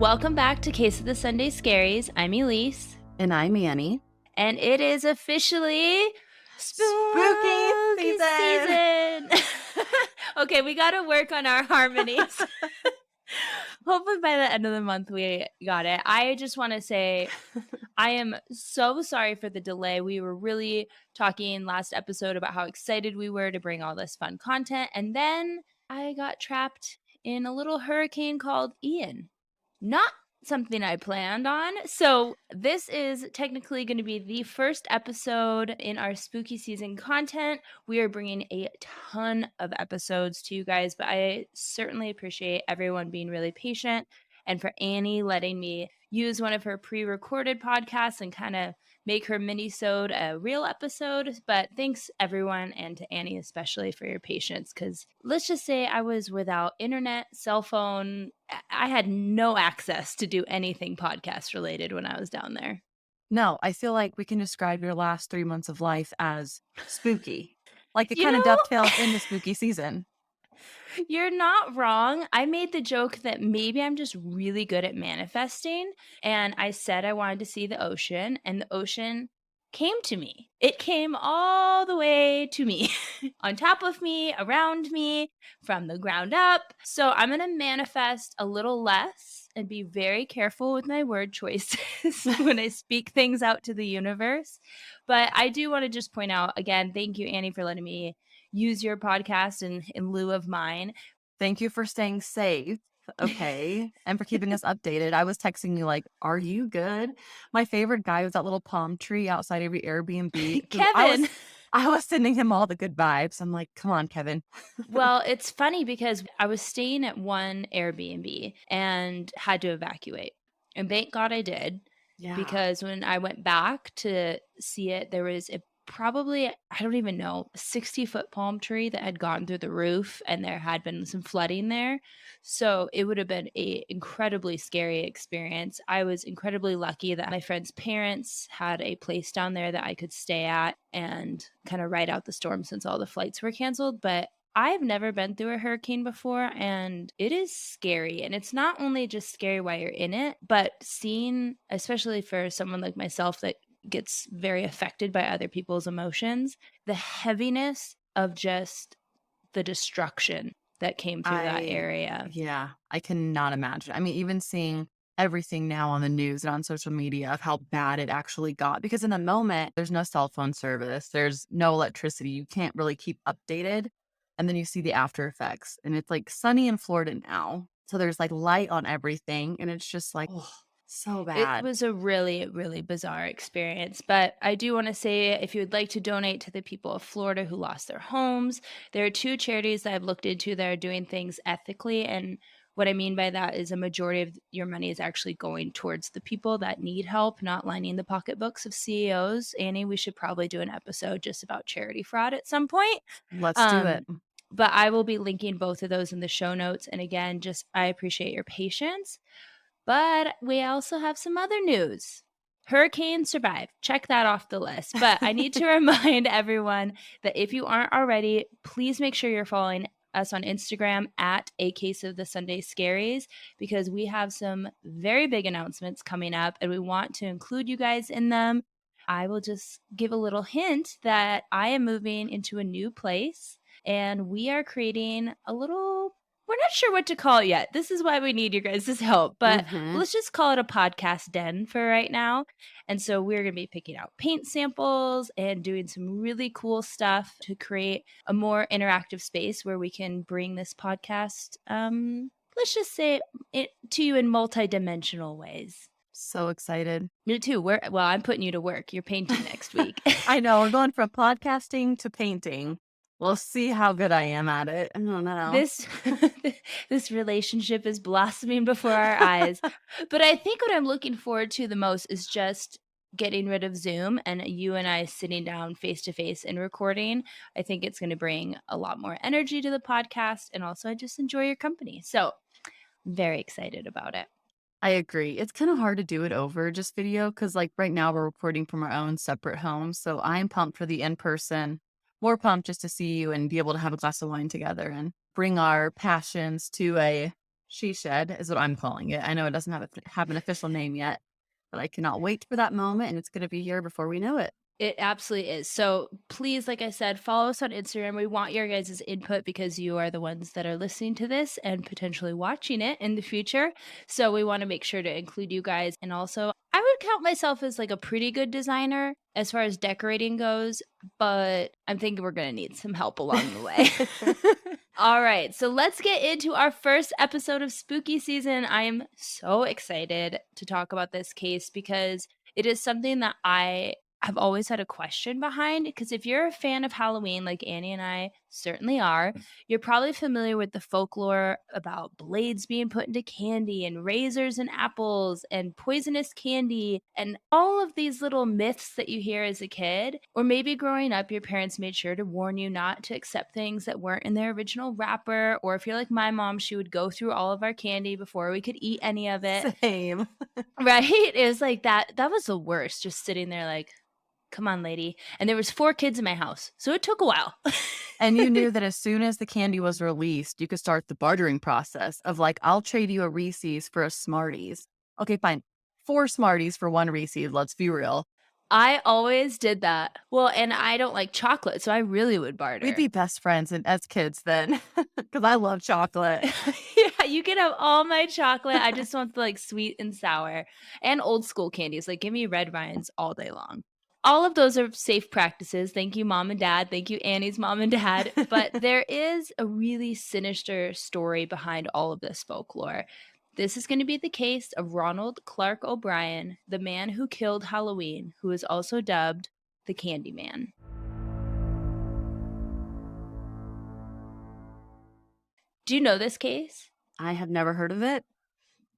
Welcome back to Case of the Sunday Scaries. I'm Elyse. And I'm Annie. And it is officially Spooky season. Okay, we got to work on our harmonies. Hopefully by the end of the month we got it. I just want to say I am so sorry for the delay. We were really talking last episode about how excited we were to bring all this fun content. And then I got trapped in a little hurricane called Ian. Not something I planned on. So this is technically going to be the first episode in our spooky season content. We are bringing a ton of episodes to you guys, but I certainly appreciate everyone being really patient and for Annie letting me use one of her pre-recorded podcasts and kind of make her mini-sode a real episode. But thanks everyone, and to Annie especially, for your patience, because let's just say I was without internet, cell phone. I had no access to do anything podcast related when I was down there. No, I feel like we can describe your last 3 months of life as spooky. Like it kind of dovetails into spooky season. You're not wrong. I made the joke that maybe I'm just really good at manifesting. And I said I wanted to see the ocean, and the ocean came to me. It came all the way to me, on top of me, around me, from the ground up. So I'm going to manifest a little less and be very careful with my word choices when I speak things out to the universe. But I do want to just point out again, thank you, Annie, for letting me use your podcast in lieu of mine. Thank you for staying safe. Okay. And for keeping us updated. I was texting you like, are you good? My favorite guy was that little palm tree outside every Airbnb. Kevin. I was sending him all the good vibes. I'm like, come on, Kevin. Well, it's funny because I was staying at one Airbnb and had to evacuate. And thank God I did. Yeah. Because when I went back to see it, there was probably, I don't even know, 60-foot palm tree that had gone through the roof, and there had been some flooding there. So it would have been an incredibly scary experience. I was incredibly lucky that my friend's parents had a place down there that I could stay at and kind of ride out the storm since all the flights were canceled. But I've never been through a hurricane before, and it is scary. And it's not only just scary while you're in it, but seeing, especially for someone like myself that gets very affected by other people's emotions, the heaviness of just the destruction that came through that area. Yeah, I cannot imagine. I mean, even seeing everything now on the news and on social media of how bad it actually got, because in the moment, there's no cell phone service, there's no electricity, you can't really keep updated. And then you see the after effects, and it's like sunny in Florida now. So there's like light on everything, and it's just like, oh, so bad. It was a really, really bizarre experience. But I do want to say, if you would like to donate to the people of Florida who lost their homes, there are two charities that I've looked into that are doing things ethically. And what I mean by that is a majority of your money is actually going towards the people that need help, not lining the pocketbooks of CEOs. Annie, we should probably do an episode just about charity fraud at some point. Let's do it. But I will be linking both of those in the show notes. And again, just I appreciate your patience. But we also have some other news. Hurricane survived. Check that off the list. But I need to remind everyone that if you aren't already, please make sure you're following us on Instagram at A Case of the Sunday Scaries, because we have some very big announcements coming up and we want to include you guys in them. I will just give a little hint that I am moving into a new place and we are creating a little, we're not sure what to call it yet. This is why we need your guys' help, but let's just call it a podcast den for right now. And so we're going to be picking out paint samples and doing some really cool stuff to create a more interactive space where we can bring this podcast, let's just say, it to you in multidimensional ways. So excited. Me too. Well, I'm putting you to work. You're painting next week. I know. We're going from podcasting to painting. We'll see how good I am at it. I don't know. This relationship is blossoming before our eyes. But I think what I'm looking forward to the most is just getting rid of Zoom and you and I sitting down face to face and recording. I think it's going to bring a lot more energy to the podcast. And also I just enjoy your company. So very excited about it. I agree. It's kind of hard to do it over just video because like right now we're recording from our own separate homes. So I'm pumped for the in-person. More pumped just to see you and be able to have a glass of wine together and bring our passions to a She Shed is what I'm calling it. I know it doesn't have an official name yet, but I cannot wait for that moment, and it's gonna be here before we know it. It absolutely is. So please, like I said, follow us on Instagram. We want your guys' input because you are the ones that are listening to this and potentially watching it in the future. So we want to make sure to include you guys. And also, I would count myself as like a pretty good designer as far as decorating goes, but I'm thinking we're going to need some help along the way. All right, so let's get into our first episode of Spooky Season. I am so excited to talk about this case because it is something that I have always had a question behind. Because if you're a fan of Halloween, like Annie and I certainly are, you're probably familiar with the folklore about blades being put into candy and razors and apples and poisonous candy and all of these little myths that you hear as a kid. Or maybe growing up, your parents made sure to warn you not to accept things that weren't in their original wrapper. Or if you're like my mom, she would go through all of our candy before we could eat any of it. Same. Right? It was like that. That was the worst, just sitting there like, come on, lady. And there was 4 kids in my house, so it took a while. And you knew that as soon as the candy was released, you could start the bartering process of like, I'll trade you a Reese's for a Smarties. Okay, fine. 4 Smarties for 1 Reese's. Let's be real. I always did that. Well, and I don't like chocolate, so I really would barter. We'd be best friends as kids then, because I love chocolate. Yeah, you can have all my chocolate. I just want the like sweet and sour and old school candies. Like give me red vines all day long. All of those are safe practices. Thank you, mom and dad. Thank you, Annie's mom and dad. But there is a really sinister story behind all of this folklore. This is going to be the case of Ronald Clark O'Brien, the man who killed Halloween, who is also dubbed the Candyman. Do you know this case? I have never heard of it.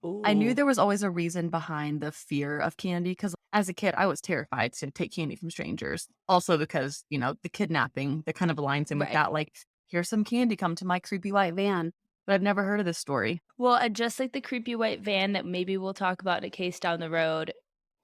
Ooh. I knew there was always a reason behind the fear of candy because as a kid, I was terrified to take candy from strangers. Also because, the kidnapping that kind of aligns in with Right. that, like, here's some candy, come to my creepy white van. But I've never heard of this story. Well, and just like the creepy white van that maybe we'll talk about in a case down the road,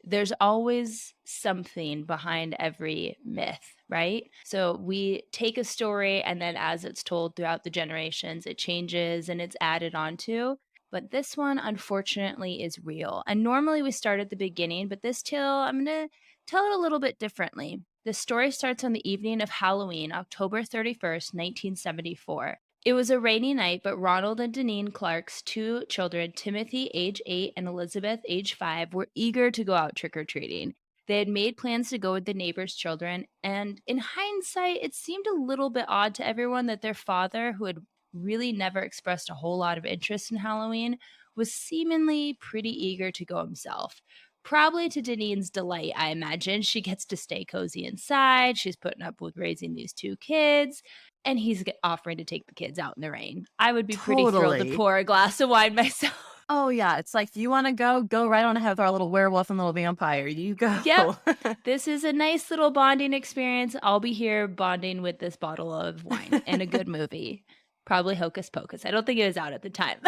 there's always something behind every myth, right? So we take a story and then as it's told throughout the generations, it changes and it's added onto. But this one, unfortunately, is real. And normally we start at the beginning, but this tale, I'm going to tell it a little bit differently. The story starts on the evening of Halloween, October 31st, 1974. It was a rainy night, but Ronald and Deneen Clark's 2 children, Timothy, age 8, and Elizabeth, age 5, were eager to go out trick-or-treating. They had made plans to go with the neighbors' children, and in hindsight, it seemed a little bit odd to everyone that their father, who had really never expressed a whole lot of interest in Halloween, was seemingly pretty eager to go himself. Probably to Deneen's delight, I imagine. She gets to stay cozy inside. She's putting up with raising these 2 kids. And he's offering to take the kids out in the rain. I would be pretty thrilled to Totally. pour a glass of wine myself. Oh, yeah. It's like, you want to go right on ahead with our little werewolf and little vampire. You go. Yep. This is a nice little bonding experience. I'll be here bonding with this bottle of wine and a good movie. Probably Hocus Pocus. I don't think it was out at the time.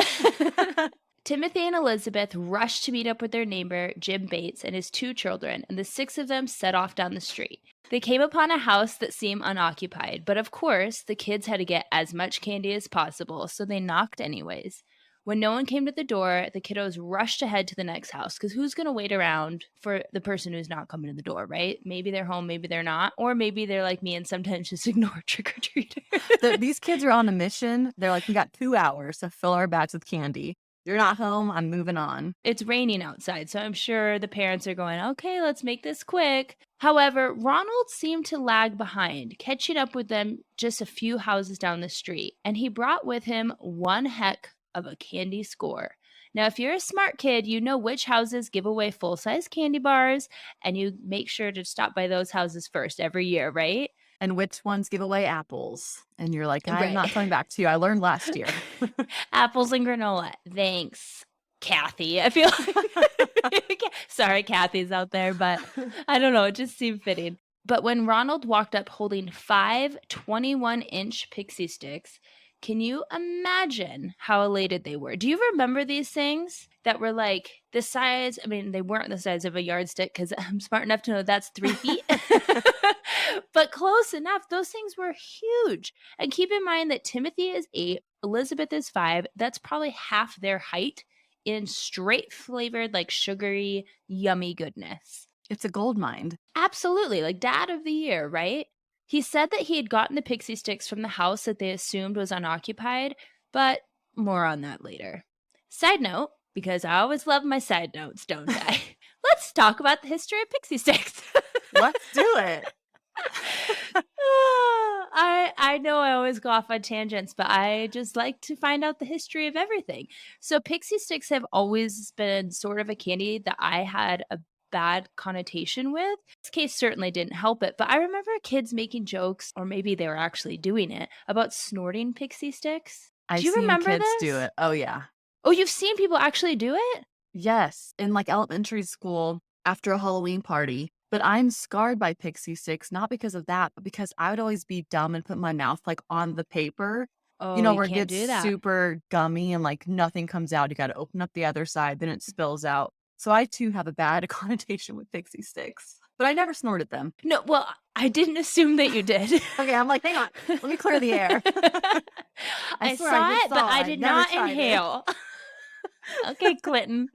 Timothy and Elizabeth rushed to meet up with their neighbor, Jim Bates, and his 2 children, and the 6 of them set off down the street. They came upon a house that seemed unoccupied, but of course, the kids had to get as much candy as possible, so they knocked anyways. When no one came to the door, the kiddos rushed ahead to the next house, because who's going to wait around for the person who's not coming to the door, right? Maybe they're home, maybe they're not, or maybe they're like me and sometimes just ignore trick-or-treaters. These kids are on a mission. They're like, we got 2 hours to fill our bags with candy. You're not home. I'm moving on. It's raining outside, so I'm sure the parents are going, okay, let's make this quick. However, Ronald seemed to lag behind, catching up with them just a few houses down the street, and he brought with him one heck of a candy score. Now, if you're a smart kid, you know which houses give away full-size candy bars, and you make sure to stop by those houses first every year, right? And which ones give away apples? And you're like, I'm Right. not coming back to you. I learned last year. Apples and granola. Thanks, Kathy. I feel like sorry, Kathy's out there, but I don't know. It just seemed fitting. But when Ronald walked up holding 5 21-inch pixie sticks, can you imagine how elated they were? Do you remember these things? that were like the size. I mean, they weren't the size of a yardstick because I'm smart enough to know that's 3 feet, but close enough. Those things were huge. And keep in mind that Timothy is 8, Elizabeth is 5. That's probably half their height in straight flavored, like sugary, yummy goodness. It's a gold mine. Absolutely. Like dad of the year, right? He said that he had gotten the pixie sticks from the house that they assumed was unoccupied, but more on that later. Side note, because I always love my side notes, don't I? Let's talk about the history of pixie sticks. Let's do it. I know I always go off on tangents, but I just like to find out the history of everything. So pixie sticks have always been sort of a candy that I had a bad connotation with. This case certainly didn't help it, but I remember kids making jokes, or maybe they were actually doing it, about snorting pixie sticks. I've Do you seen remember kids this? do it. Oh, yeah. Oh, you've seen people actually do it? Yes, in, like, elementary school after a Halloween party, but I'm scarred by pixie sticks, not because of that, but because I would always be dumb and put my mouth, like, on the paper, Oh, you where it can't gets do that. super gummy and, like, nothing comes out. You gotta open up the other side, then it spills out. So I too have a bad connotation with pixie sticks, but I never snorted them. No, well, I didn't assume that you did. Okay, I'm like, "Hang on, let me clear the air." I swear saw just it, but I it. did Never not tried it. inhale. Okay, Clinton.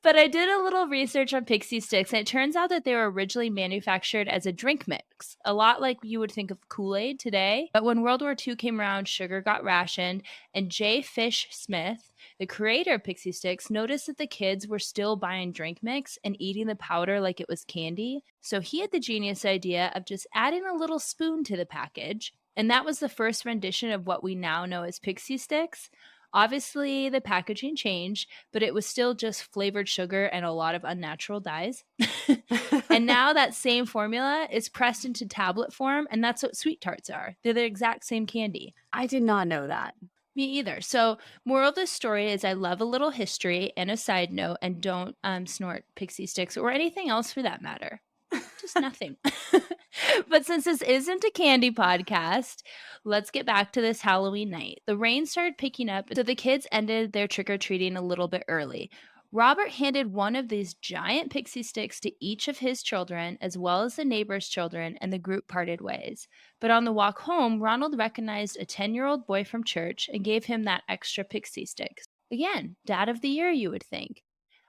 But I did a little research on pixie sticks, and it turns out that they were originally manufactured as a drink mix, a lot like you would think of Kool-Aid today. But when World War II came around, sugar got rationed, and J. Fish Smith, the creator of pixie sticks, noticed that the kids were still buying drink mix and eating the powder like it was candy. So he had the genius idea of just adding a little spoon to the package. And that was the first rendition of what we now know as pixie sticks. Obviously, the packaging changed, but it was still just flavored sugar and a lot of unnatural dyes. And now that same formula is pressed into tablet form, and that's what sweet tarts are. They're the exact same candy. I did not know that. Me either. So, moral of this story is I love a little history and a side note, and don't snort pixie sticks or anything else for that matter. Just nothing. But since this isn't a candy podcast, let's get back to this Halloween night. The rain started picking up, so the kids ended their trick-or-treating a little bit early. Robert handed one of these giant pixie sticks to each of his children, as well as the neighbor's children, and the group parted ways. But on the walk home, Ronald recognized a 10-year-old boy from church and gave him that extra pixie stick. Again, dad of the year, you would think.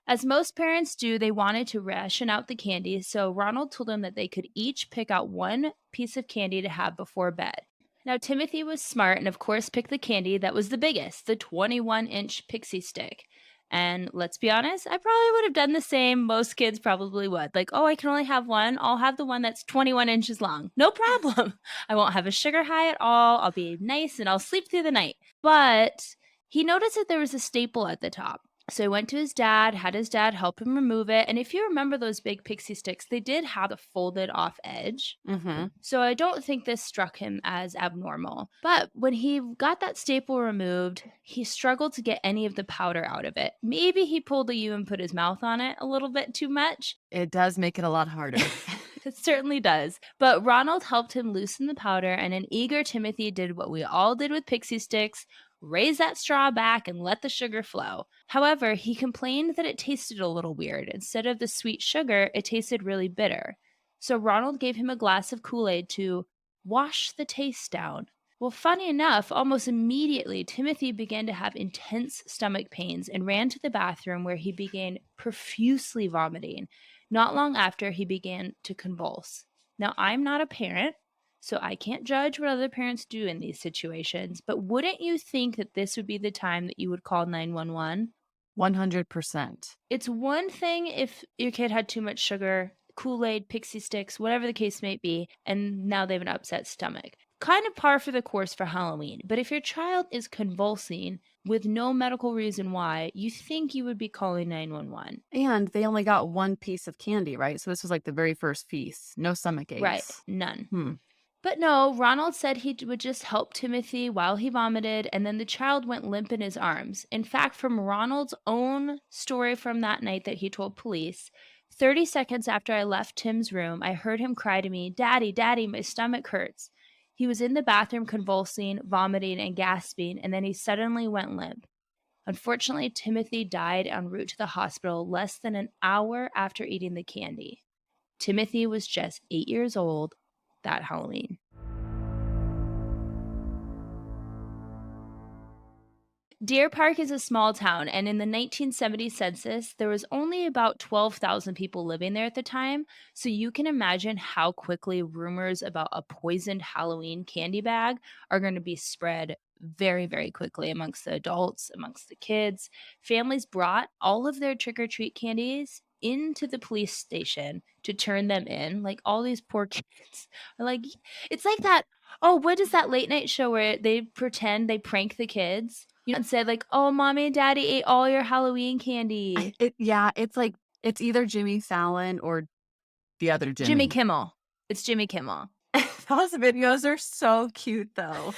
As most parents do, they wanted to ration out the candy, so Ronald told them that they could each pick out one piece of candy to have before bed. Now, Timothy was smart and, of course, picked the candy that was the biggest, the 21-inch pixie stick. And let's be honest, I probably would have done the same. Most kids probably would. Like, oh, I can only have one. I'll have the one that's 21 inches long. No problem. I won't have a sugar high at all. I'll be nice and I'll sleep through the night. But he noticed that there was a staple at the top. So he went to his dad, had his dad help him remove it. And if you remember those big pixie sticks, they did have a folded off edge. Mm-hmm. So I don't think this struck him as abnormal. But when he got that staple removed, he struggled to get any of the powder out of it. Maybe he pulled a U and put his mouth on it a little bit too much. It does make it a lot harder. It certainly does. But Ronald helped him loosen the powder, and an eager Timothy did what we all did with pixie sticks: raise that straw back and let the sugar flow. However, he complained that it tasted a little weird. Instead of the sweet sugar, it tasted really bitter. So Ronald gave him a glass of Kool-Aid to wash the taste down. Well, funny enough, almost immediately, Timothy began to have intense stomach pains and ran to the bathroom, where he began profusely vomiting. Not long after, he began to convulse. Now, I'm not a parent, so I can't judge what other parents do in these situations, but wouldn't you think that this would be the time that you would call 911? 100%. It's one thing if your kid had too much sugar, Kool-Aid, pixie sticks, whatever the case may be, and now they have an upset stomach. Kind of par for the course for Halloween. But if your child is convulsing with no medical reason why, you think you would be calling 911. And they only got one piece of candy, right? So this was like the very first piece. No stomach aches. Right. None. But no, Ronald said he would just help Timothy while he vomited, and then the child went limp in his arms. In fact, from Ronald's own story from that night that he told police, 30 seconds after I left Tim's room, I heard him cry to me, "Daddy, Daddy, my stomach hurts." He was in the bathroom convulsing, vomiting, and gasping, and then he suddenly went limp. Unfortunately, Timothy died en route to the hospital less than an hour after eating the candy. Timothy was just 8 years old that Halloween. Deer Park is a small town, and in the 1970 census, there was only about 12,000 people living there at the time. So you can imagine how quickly rumors about a poisoned Halloween candy bag are going to be spread very, very quickly amongst the adults, amongst the kids. Families brought all of their trick or treat candies into the police station to turn them in. Like all these poor kids are like, it's like that. Oh, what is that late night show where they pretend they prank the kids? And say like, "Oh, mommy and daddy ate all your Halloween candy." Yeah, it's like it's either Jimmy Fallon or the other Jimmy Jimmy. Kimmel. It's Jimmy Kimmel. Those videos are so cute, though.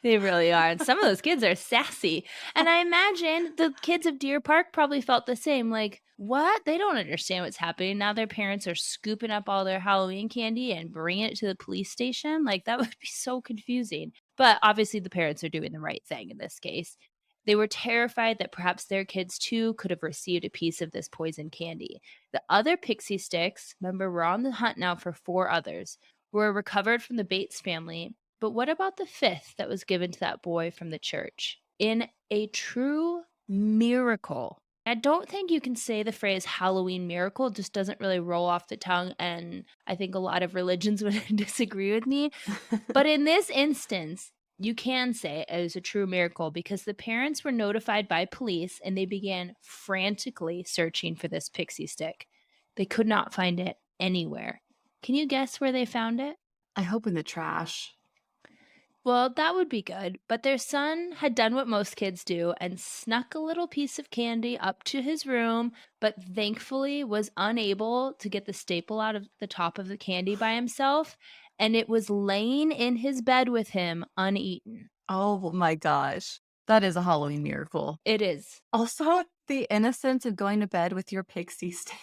They really are, and some of those kids are sassy, and I imagine the kids of Deer Park probably felt the same, like, "What? They don't understand what's happening." Now their parents are scooping up all their Halloween candy and bringing it to the police station, like, that would be so confusing, but obviously the parents are doing the right thing in this case. They were terrified that perhaps their kids too could have received a piece of this poison candy. The other pixie sticks, remember, we're on the hunt now for 4 others, were recovered from the Bates family. But what about the fifth that was given to that boy from the church? In a true miracle. I don't think you can say the phrase Halloween miracle, it just doesn't really roll off the tongue. And I think a lot of religions would disagree with me. But in this instance, you can say it was a true miracle because the parents were notified by police and they began frantically searching for this pixie stick. They could not find it anywhere. Can you guess where they found it? I hope in the trash. Well, that would be good, but their son had done what most kids do and snuck a little piece of candy up to his room, but thankfully was unable to get the staple out of the top of the candy by himself, and it was laying in his bed with him uneaten. Oh my gosh. That is a Halloween miracle. It is. Also, the innocence of going to bed with your pixie stick.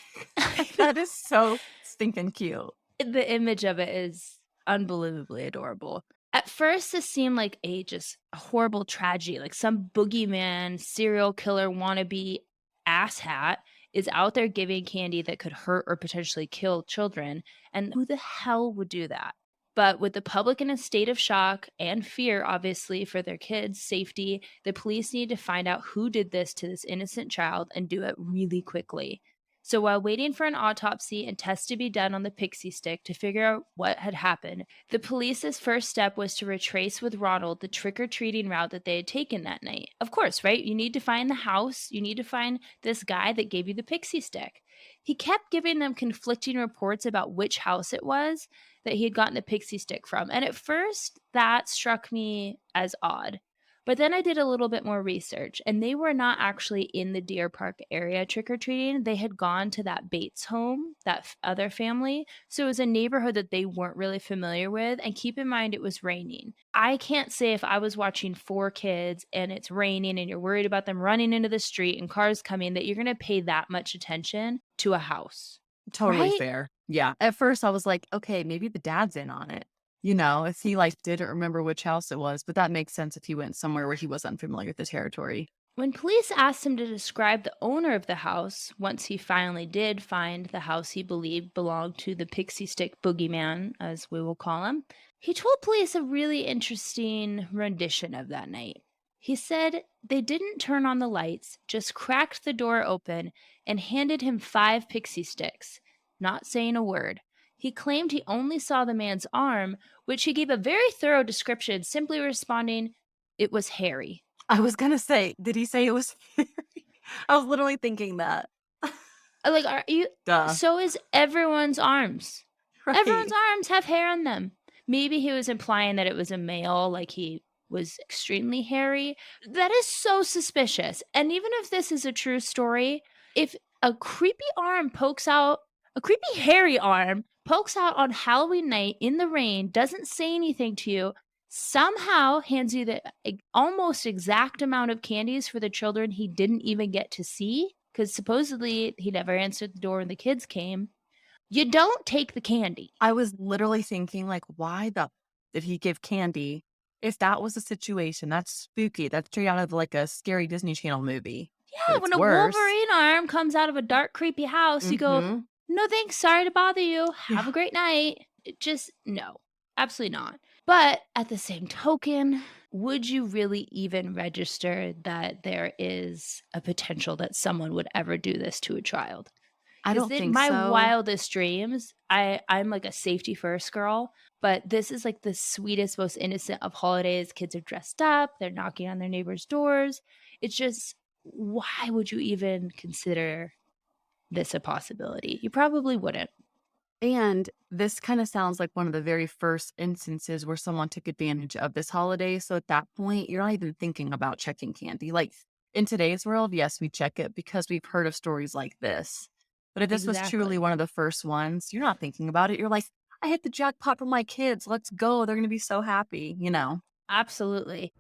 That is so stinking cute. The image of it is unbelievably adorable. At first, this seemed like a horrible tragedy, like some boogeyman, serial killer wannabe asshat is out there giving candy that could hurt or potentially kill children. And who the hell would do that? But with the public in a state of shock and fear, obviously, for their kids' safety, the police needed to find out who did this to this innocent child and do it really quickly. So while waiting for an autopsy and tests to be done on the pixie stick to figure out what had happened, the police's first step was to retrace with Ronald the trick-or-treating route that they had taken that night. Of course, right? You need to find the house. You need to find this guy that gave you the pixie stick. He kept giving them conflicting reports about which house it was that he had gotten the pixie stick from. And at first, that struck me as odd. But then I did a little bit more research, and they were not actually in the Deer Park area trick or treating. They had gone to that Bates home, that other family. So it was a neighborhood that they weren't really familiar with. And keep in mind, it was raining. I can't say if I was watching 4 kids and it's raining and you're worried about them running into the street and cars coming that you're going to pay that much attention to a house. Totally Right? fair. Yeah. At first, I was like, okay, maybe the dad's in on it. You know, if he like didn't remember which house it was, but that makes sense if he went somewhere where he was unfamiliar with the territory. When police asked him to describe the owner of the house, once he finally did find the house he believed belonged to the pixie stick boogeyman, as we will call him, he told police a really interesting rendition of that night. He said they didn't turn on the lights, just cracked the door open and handed him 5 pixie sticks, not saying a word. He claimed he only saw the man's arm, which he gave a very thorough description, simply responding, "It was hairy." I was gonna say, did he say it was hairy? I was literally thinking that. Like, are you Duh. so is everyone's arms. Everyone's Right. arms have hair on them. Maybe he was implying that it was a male, like he was extremely hairy. That is so suspicious. And even if this is a true story, if a creepy arm pokes out, a creepy hairy arm pokes out on Halloween night in the rain, doesn't say anything to you, somehow hands you the almost exact amount of candies for the children he didn't even get to see, because supposedly he never answered the door when the kids came. You don't take the candy. I was literally thinking, like, why the did he give candy If that was the situation, that's spooky. That's straight out of like a scary Disney Channel movie. But Yeah, it's when a worse. Wolverine arm comes out of a dark, creepy house, you go, Mhm. "No thanks, sorry to bother you. Have a Yeah. great night." It just no, absolutely not. But at the same token, would you really even register that there is a potential that someone would ever do this to a child? I 'Cause don't in think my so. wildest dreams, I'm like a safety first girl, but this is like the sweetest, most innocent of holidays. Kids are dressed up, they're knocking on their neighbors' doors. It's just, why would you even consider this a possibility? You probably wouldn't. And this kind of sounds like one of the very first instances where someone took advantage of this holiday. So at that point, you're not even thinking about checking candy. Like in today's world, yes, we check it because we've heard of stories like this. But if this was truly Exactly. one of the first ones, you're not thinking about it. You're like, I hit the jackpot for my kids. Let's go. They're going to be so happy, you know? Absolutely.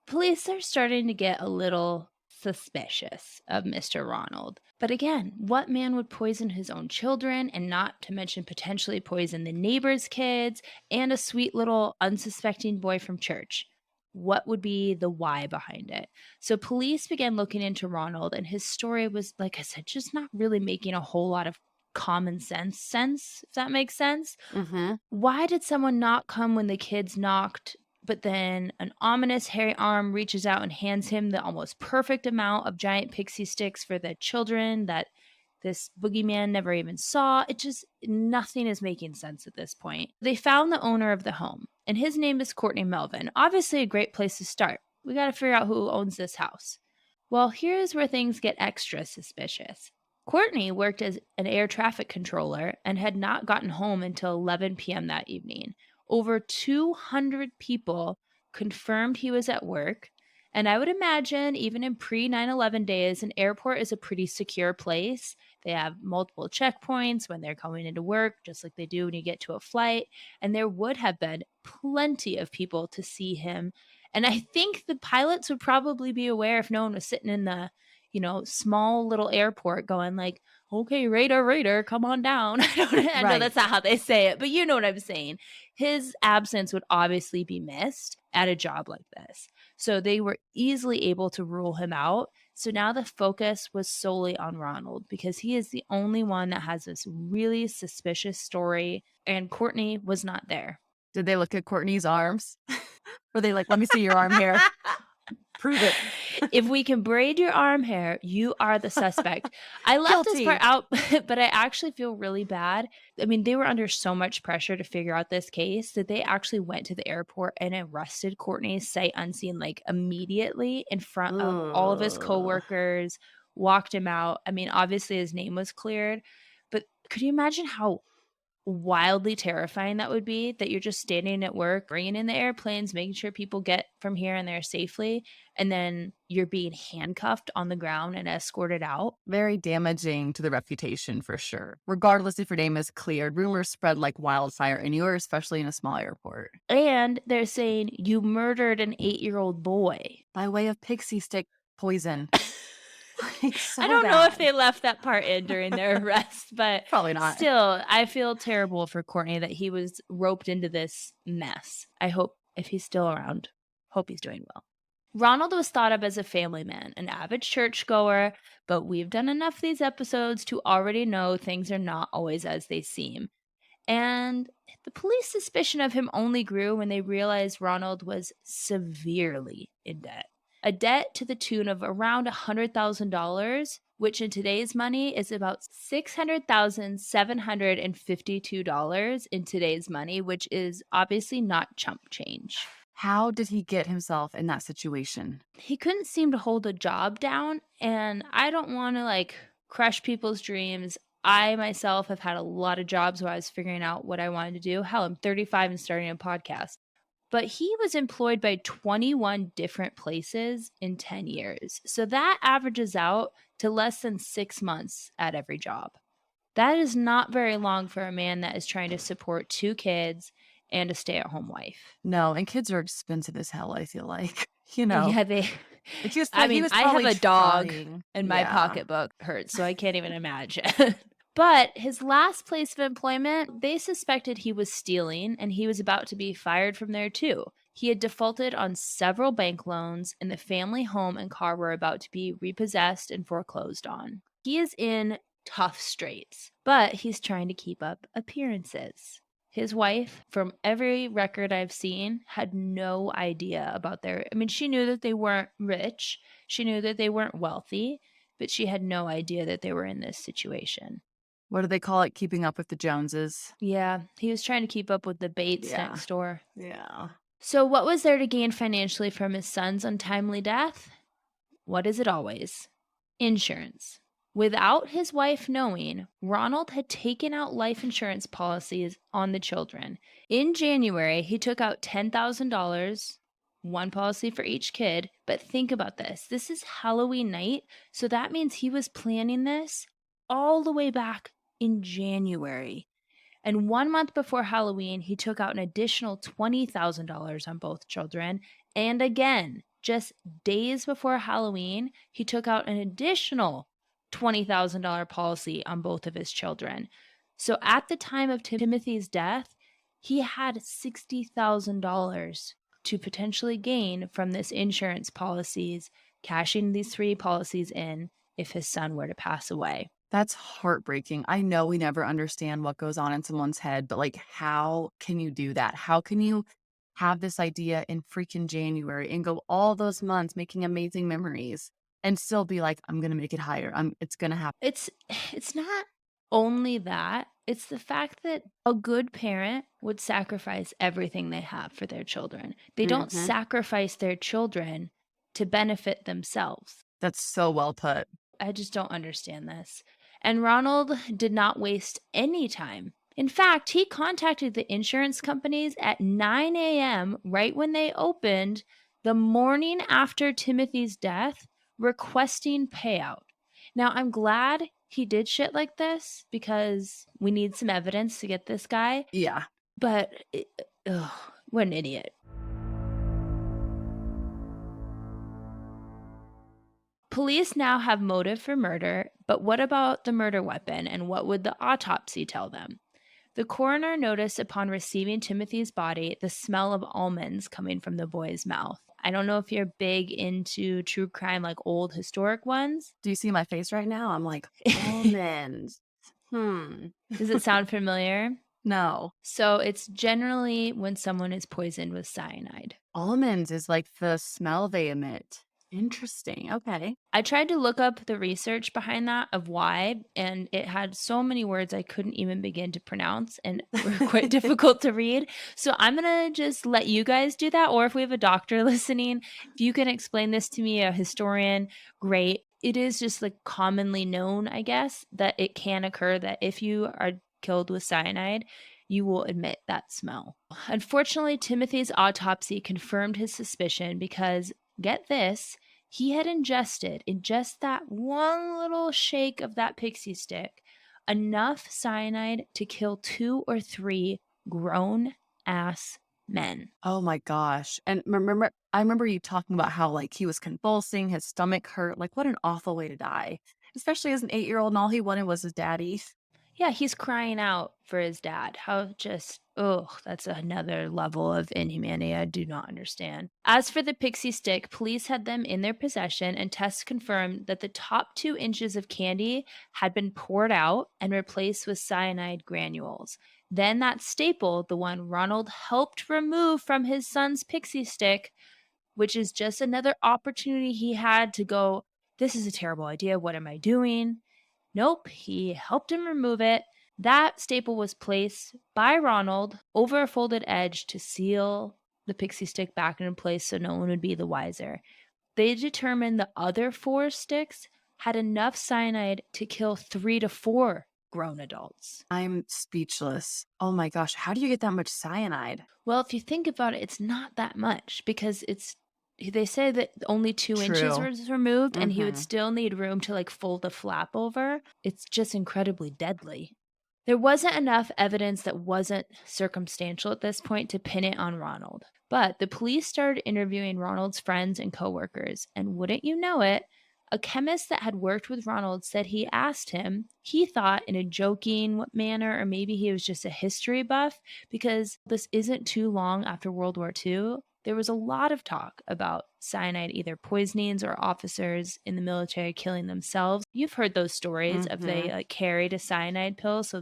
Police are starting to get a little suspicious of Mr. Ronald. But again, what man would poison his own children and not to mention potentially poison the neighbor's kids and a sweet little unsuspecting boy from church? What would be the why behind it? So police began looking into Ronald, and his story was, like I said, just not really making a whole lot of common sense, if that makes sense. Hmm. Why did someone not come when the kids knocked, but then an ominous hairy arm reaches out and hands him the almost perfect amount of giant pixie sticks for the children that this boogeyman never even saw? It just, nothing is making sense at this point. They found the owner of the home, and his name is Courtney Melvin. Obviously, a great place to start. We got to figure out who owns this house. Well, here's where things get extra suspicious. Courtney worked as an air traffic controller and had not gotten home until 11 p.m. that evening. Over 200 people confirmed he was at work. And I would imagine, even in pre 9/11 days, an airport is a pretty secure place. They have multiple checkpoints when they're coming into work, just like they do when you get to a flight. And there would have been plenty of people to see him. And I think the pilots would probably be aware if no one was sitting in the, small little airport going like, "Okay, radar, radar, come on down." I know Right. that's not how they say it, but you know what I'm saying. His absence would obviously be missed at a job like this. So they were easily able to rule him out. So now the focus was solely on Ronald because he is the only one that has this really suspicious story, and Courtney was not there. Did they look at Courtney's arms? Were they like, let me see your arm hair? Prove it. If we can braid your arm hair, you are the suspect. I left this part Guilty. out, but I actually feel really bad. I mean, they were under so much pressure to figure out this case that they actually went to the airport and arrested Courtney sight unseen, like immediately in front of all of his Ugh. coworkers, walked him out. I mean, obviously his name was cleared, but could you imagine how wildly terrifying that would be, that you're just standing at work, bringing in the airplanes, making sure people get from here and there safely, and then you're being handcuffed on the ground and escorted out? Very damaging to the reputation for sure. Regardless if your name is cleared, rumors spread like wildfire anywhere, especially in a small airport. And they're saying you murdered an 8-year-old boy. By way of pixie stick poison. Like I so don't know if bad. they left that part in during their arrest, but Probably not. still, I feel terrible for Courtney that he was roped into this mess. I hope, if he's still around, hope he's doing well. Ronald was thought of as a family man, an avid churchgoer, but we've done enough of these episodes to already know things are not always as they seem. And the police suspicion of him only grew when they realized Ronald was severely in debt. A debt to the tune of around $100,000, which in today's money is about $600,752 in today's money, which is obviously not chump change. How did he get himself in that situation? He couldn't seem to hold a job down, and I don't want to like crush people's dreams. I myself have had a lot of jobs where I was figuring out what I wanted to do. Hell, I'm 35 and starting a podcast. But he was employed by 21 different places in 10 years. So that averages out to less than 6 months at every job. That is not very long for a man that is trying to support 2 kids and a stay-at-home wife. No, and kids are expensive as hell, I feel like. You know, Yeah, they like he was, I he mean, was I have probably a dog trying. and my Yeah. pocketbook hurts, so I can't even imagine. But his last place of employment, they suspected he was stealing and he was about to be fired from there too. He had defaulted on several bank loans, and the family home and car were about to be repossessed and foreclosed on. He is in tough straits, but he's trying to keep up appearances. His wife, from every record I've seen, had no idea about she knew that they weren't rich, she knew that they weren't wealthy, but she had no idea that they were in this situation. What do they call it? Keeping up with the Joneses. Yeah, he was trying to keep up with the Bates Yeah. next door. Yeah. So, what was there to gain financially from his son's untimely death? What is it always? Insurance. Without his wife knowing, Ronald had taken out life insurance policies on the children. In January, he took out $10,000, one policy for each kid. But think about this. This is Halloween night, so that means he was planning this all the way back in January. And 1 month before Halloween, he took out an additional $20,000 on both children. And again, just days before Halloween, he took out an additional $20,000 policy on both of his children. So at the time of Timothy's death, he had $60,000 to potentially gain from this insurance policies, cashing these 3 policies in if his son were to pass away. That's heartbreaking. I know we never understand what goes on in someone's head, but like, how can you do that? How can you have this idea in freaking January and go all those months making amazing memories and still be like, I'm going to make it higher. It's going to happen. It's not only that, it's the fact that a good parent would sacrifice everything they have for their children. They don't Mhm. sacrifice their children to benefit themselves. That's so well put. I just don't understand this. And Ronald did not waste any time. In fact, he contacted the insurance companies at 9 a.m. right when they opened the morning after Timothy's death, requesting payout. Now, I'm glad he did shit like this because we need some evidence to get this guy. Yeah. But, what an idiot. Police now have motive for murder, but what about the murder weapon and what would the autopsy tell them? The coroner noticed upon receiving Timothy's body the smell of almonds coming from the boy's mouth. I don't know if you're big into true crime, like old historic ones. Do you see my face right now? I'm like, almonds. Does it sound familiar? No. So it's generally when someone is poisoned with cyanide. Almonds is like the smell they emit. Interesting. Okay. I tried to look up the research behind that of why, and it had so many words I couldn't even begin to pronounce and were quite difficult to read. So I'm going to just let you guys do that. Or if we have a doctor listening, if you can explain this to me, a historian, great. It is just like commonly known, I guess, that it can occur that if you are killed with cyanide, you will emit that smell. Unfortunately, Timothy's autopsy confirmed his suspicion because, get this, he had ingested in just that one little shake of that pixie stick enough cyanide to kill 2 or 3 grown-ass men. Oh my gosh. And I remember you talking about how like he was convulsing, his stomach hurt. Like, what an awful way to die. Especially as an 8-year-old and all he wanted was his daddy. Yeah, he's crying out for his dad. How just, that's another level of inhumanity I do not understand. As for the pixie stick, police had them in their possession, and tests confirmed that the top 2 inches of candy had been poured out and replaced with cyanide granules. Then that staple, the one Ronald helped remove from his son's pixie stick, which is just another opportunity he had to go, this is a terrible idea. What am I doing? Nope, he helped him remove it. That staple was placed by Ronald over a folded edge to seal the pixie stick back in place so no one would be the wiser. They determined the other 4 sticks had enough cyanide to kill 3 to 4 grown adults. I'm speechless. Oh my gosh. How do you get that much cyanide? Well, if you think about it, it's not that much because they say that only 2 inches True. was removed and he would Mhm. still need room to like fold the flap over. It's just incredibly deadly. There wasn't enough evidence that wasn't circumstantial at this point to pin it on Ronald. But the police started interviewing Ronald's friends and coworkers, and wouldn't you know it, A chemist that had worked with Ronald said he asked him, he thought in a joking manner, or maybe he was just a history buff, because this isn't too long after World War II. There was a lot of talk about cyanide, either poisonings or officers in the military killing themselves. You've heard those stories of they Mhm. like carried a cyanide pill so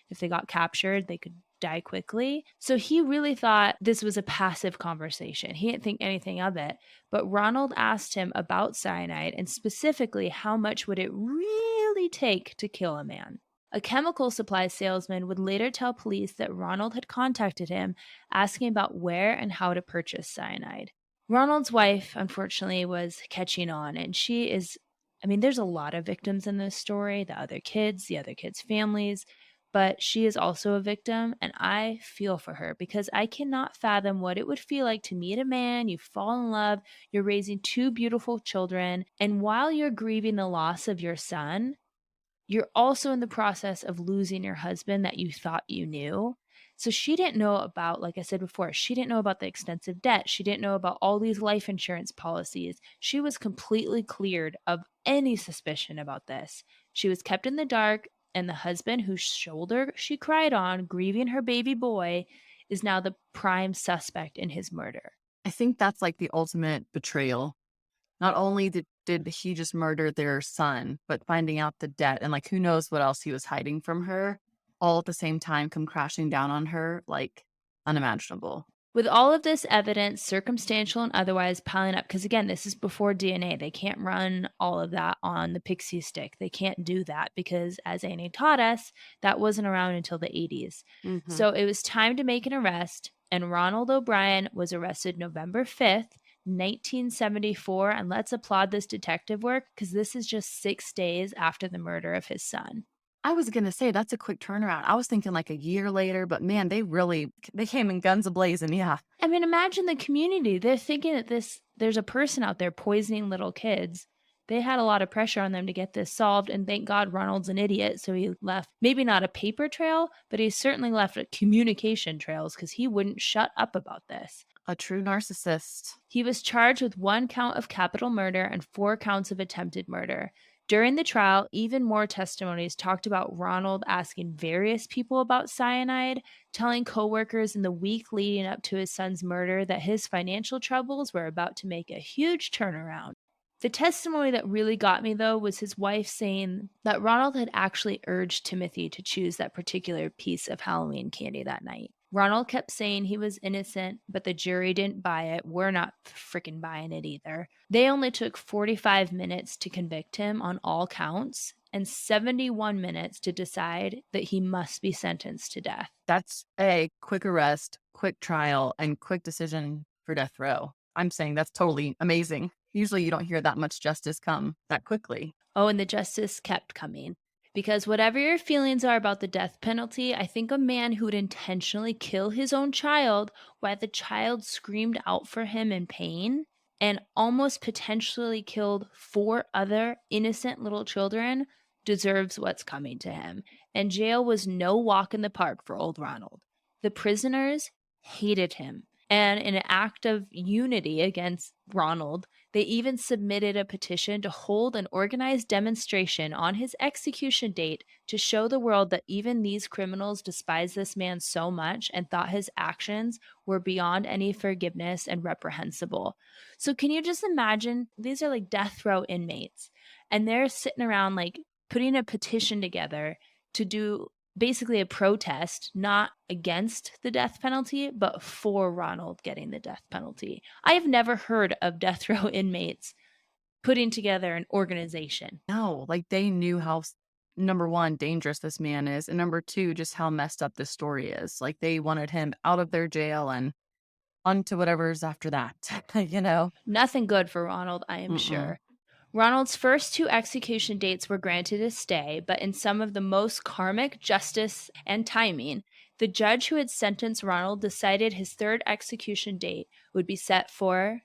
if they got captured, they could die quickly. So he really thought this was a passive conversation. He didn't think anything of it. But Ronald asked him about cyanide and specifically how much would it really take to kill a man. A chemical supply salesman would later tell police that Ronald had contacted him asking about where and how to purchase cyanide. Ronald's wife, unfortunately, was catching on, and she is. I mean, there's a lot of victims in this story, the other kids' families, but she is also a victim, and I feel for her because I cannot fathom what it would feel like to meet a man, you fall in love, you're raising two beautiful children, and while you're grieving the loss of your son, you're also in the process of losing your husband that you thought you knew. So she didn't know about, like I said before, she didn't know about the extensive debt. She didn't know about all these life insurance policies. She was completely cleared of any suspicion about this. She was kept in the dark, and the husband whose shoulder she cried on, grieving her baby boy, is now the prime suspect in his murder. I think that's like the ultimate betrayal. Not only did he just murder their son, but finding out the debt and like who knows what else he was hiding from her, all at the same time come crashing down on her, like unimaginable. With all of this evidence, circumstantial and otherwise, piling up, because again, this is before DNA. They can't run all of that on the pixie stick. They can't do that because, as Annie taught us, that wasn't around until the 80s. Hmm. So it was time to make an arrest, and Ronald O'Brien was arrested November 5th, 1974. And let's applaud this detective work because this is just 6 days after the murder of his son. I was gonna say that's a quick turnaround. I was thinking like a year later, but man, they came in guns a-blazing, yeah. I mean, imagine the community. They're thinking that there's a person out there poisoning little kids. They had a lot of pressure on them to get this solved, and thank God Ronald's an idiot, so he left maybe not a paper trail, but he certainly left a communication trails because he wouldn't shut up about this. A true narcissist. He was charged with 1 count of capital murder and 4 counts of attempted murder. During the trial, even more testimonies talked about Ronald asking various people about cyanide, telling coworkers in the week leading up to his son's murder that his financial troubles were about to make a huge turnaround. The testimony that really got me, though, was his wife saying that Ronald had actually urged Timothy to choose that particular piece of Halloween candy that night. Ronald kept saying he was innocent, but the jury didn't buy it. We're not freaking buying it either. They only took 45 minutes to convict him on all counts and 71 minutes to decide that he must be sentenced to death. That's a quick arrest, quick trial, and quick decision for death row. I'm saying that's totally amazing. Usually you don't hear that much justice come that quickly. Oh, and the justice kept coming. Because whatever your feelings are about the death penalty, I think a man who would intentionally kill his own child while the child screamed out for him in pain and almost potentially killed 4 other innocent little children deserves what's coming to him. And jail was no walk in the park for old Ronald. The prisoners hated him. And in an act of unity against Ronald, they even submitted a petition to hold an organized demonstration on his execution date to show the world that even these criminals despised this man so much and thought his actions were beyond any forgiveness and reprehensible. So, can you just imagine? These are like death row inmates, and they're sitting around like putting a petition together to do basically a protest, not against the death penalty, but for Ronald getting the death penalty. I have never heard of death row inmates putting together an organization. No, like they knew how, number one, dangerous this man is. And number two, just how messed up this story is. Like they wanted him out of their jail and on to whatever's after that, you know? Nothing good for Ronald, I am Mm-mm. sure. Ronald's first 2 execution dates were granted a stay, but in some of the most karmic justice and timing, the judge who had sentenced Ronald decided his third execution date would be set for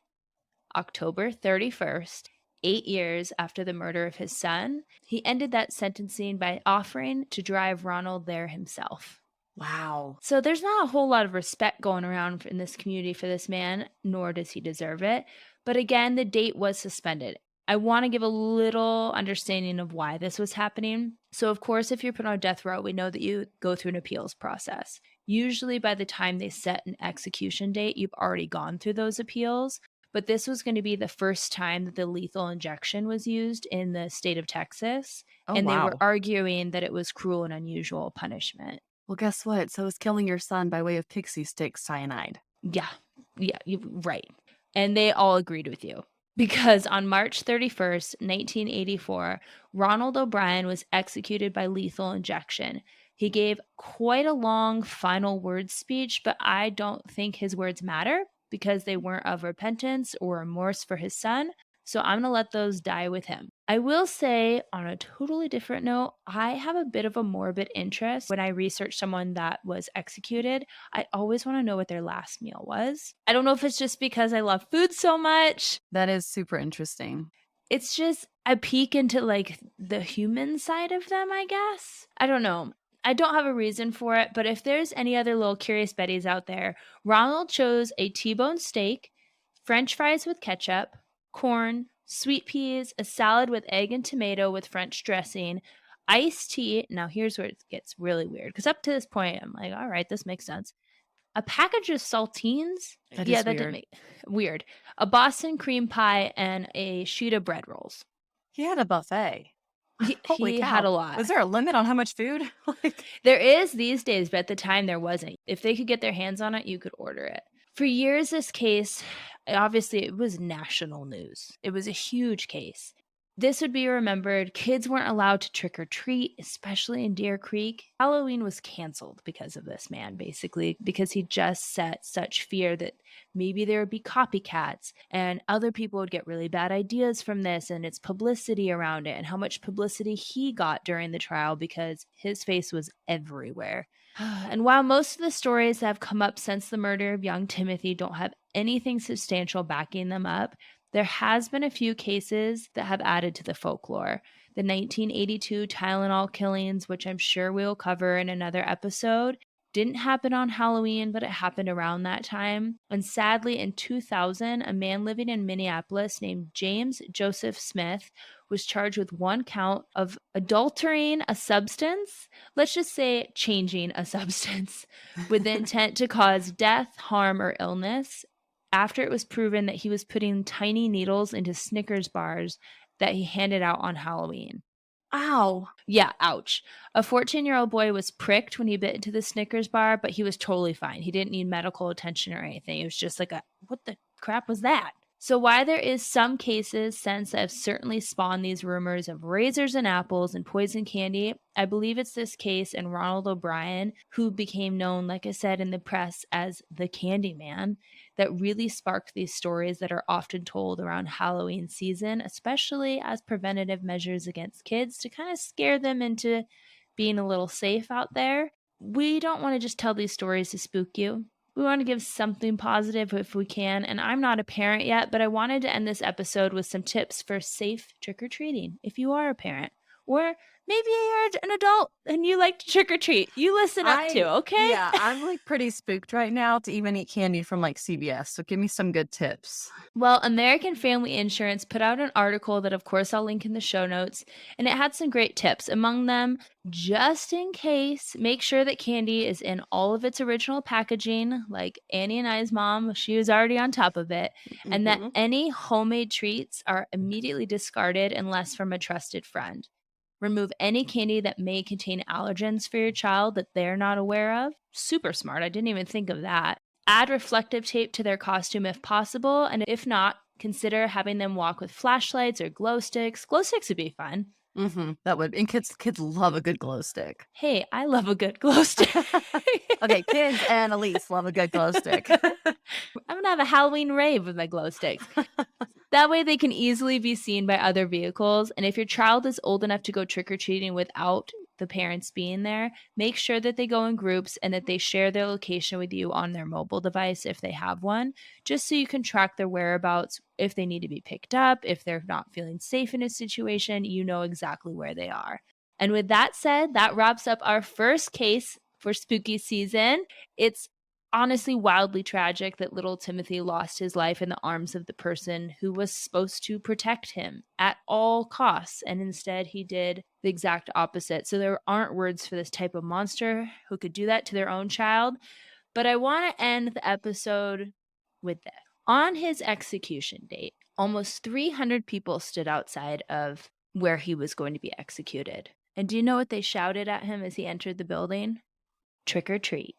October 31st, 8 years after the murder of his son. He ended that sentencing by offering to drive Ronald there himself. Wow. So there's not a whole lot of respect going around in this community for this man, nor does he deserve it. But again, the date was suspended. I want to give a little understanding of why this was happening. So, of course, if you're put on death row, we know that you go through an appeals process. Usually, by the time they set an execution date, you've already gone through those appeals. But this was going to be the first time that the lethal injection was used in the state of Texas. Oh, And they were wow. arguing that it was cruel and unusual punishment. Well, guess what? So is killing your son by way of pixie stick cyanide. Yeah. Yeah, right. And they all agreed with you. Because on March 31st, 1984, Ronald O'Brien was executed by lethal injection. He gave quite a long final word speech, but I don't think his words matter because they weren't of repentance or remorse for his son. So I'm going to let those die with him. I will say, on a totally different note, I have a bit of a morbid interest when I research someone that was executed. I always want to know what their last meal was. I don't know if it's just because I love food so much. That is super interesting. It's just a peek into like the human side of them, I guess. I don't know. I don't have a reason for it, but if there's any other little curious Betties out there, Ronald chose a T-bone steak, French fries with ketchup, corn, sweet peas, a salad with egg and tomato with French dressing, iced tea. Now here's where it gets really weird because up to this point, I'm like, all right, this makes sense. A package of saltines. That Yeah, is that did weird. make weird. A Boston cream pie and a sheet of bread rolls. He had a buffet. Holy He had cow. a lot. Was there a limit on how much food? Like, There is these days, but at the time there wasn't. If they could get their hands on it, you could order it. For years, this case, obviously, it was national news. It was a huge case. This would be remembered. Kids weren't allowed to trick or treat, especially in Deer Creek. Halloween was canceled because of this man, basically, because he just set such fear that maybe there would be copycats and other people would get really bad ideas from this and its publicity around it and how much publicity he got during the trial because his face was everywhere. And while most of the stories that have come up since the murder of young Timothy don't have anything substantial backing them up, there has been a few cases that have added to the folklore. The 1982 Tylenol killings, which I'm sure we'll cover in another episode, didn't happen on Halloween, but it happened around that time. And sadly, in 2000, a man living in Minneapolis named James Joseph Smith was charged with one count of adulterating a substance, let's just say changing a substance, with the intent to cause death, harm, or illness after it was proven that he was putting tiny needles into Snickers bars that he handed out on Halloween. ow. Yeah, ouch. A 14-year-old boy was pricked when he bit into the Snickers bar, but he was totally fine. He didn't need medical attention or anything. It was just like what the crap was that? So while there is some cases since that have certainly spawned these rumors of razors and apples and poison candy, I believe it's this case and Ronald O'Brien, who became known, like I said, in the press as the Candy Man, that really sparked these stories that are often told around Halloween season, especially as preventative measures against kids to kind of scare them into being a little safe out there. We don't want to just tell these stories to spook you. We want to give something positive if we can. And I'm not a parent yet, but I wanted to end this episode with some tips for safe trick or treating if you are a parent. Or maybe you're an adult and you like to trick or treat. You listen up too, okay? Yeah, I'm like pretty spooked right now to even eat candy from like CVS. So give me some good tips. Well, American Family Insurance put out an article that, of course, I'll link in the show notes, and it had some great tips. Among them, just in case, make sure that candy is in all of its original packaging, like Annie and I's mom, she was already on top of it, and that Mhm. any homemade treats are immediately discarded unless from a trusted friend. Remove any candy that may contain allergens for your child that they're not aware of. Super smart. I didn't even think of that. Add reflective tape to their costume if possible, and if not, consider having them walk with flashlights or glow sticks. Glow sticks would be fun. That would, and kids love a good glow stick. Hey, I love a good glow stick. Okay, kids and Elyse love a good glow stick. I'm gonna have a Halloween rave with my glow sticks. That way they can easily be seen by other vehicles. And if your child is old enough to go trick-or-treating without the parents being there, make sure that they go in groups and that they share their location with you on their mobile device if they have one, just so you can track their whereabouts. If they need to be picked up, if they're not feeling safe in a situation, you know exactly where they are. And with that said, that wraps up our first case for spooky season. It's honestly wildly tragic that little Timothy lost his life in the arms of the person who was supposed to protect him at all costs. And instead, he did the exact opposite. So there aren't words for this type of monster who could do that to their own child. But I want to end the episode with this. On his execution date, almost 300 people stood outside of where he was going to be executed. And do you know what they shouted at him as he entered the building? Trick or treat.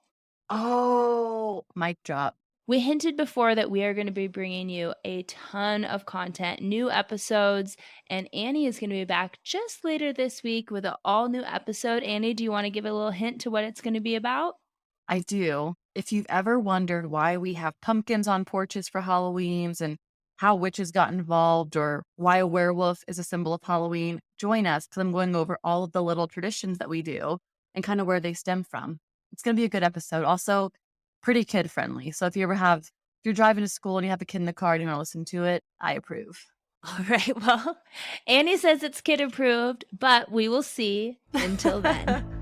Oh, mic drop. We hinted before that we are going to be bringing you a ton of content, new episodes, and Annie is going to be back just later this week with an all new episode. Annie, do you want to give a little hint to what it's going to be about? I do. If you've ever wondered why we have pumpkins on porches for Halloweens and how witches got involved or why a werewolf is a symbol of Halloween, join us because I'm going over all of the little traditions that we do and kind of where they stem from. It's going to be a good episode. Also, pretty kid friendly. So if you're driving to school and you have a kid in the car and you want to listen to it, I approve. All right. Well, Annie says it's kid approved, but we will see. Until then.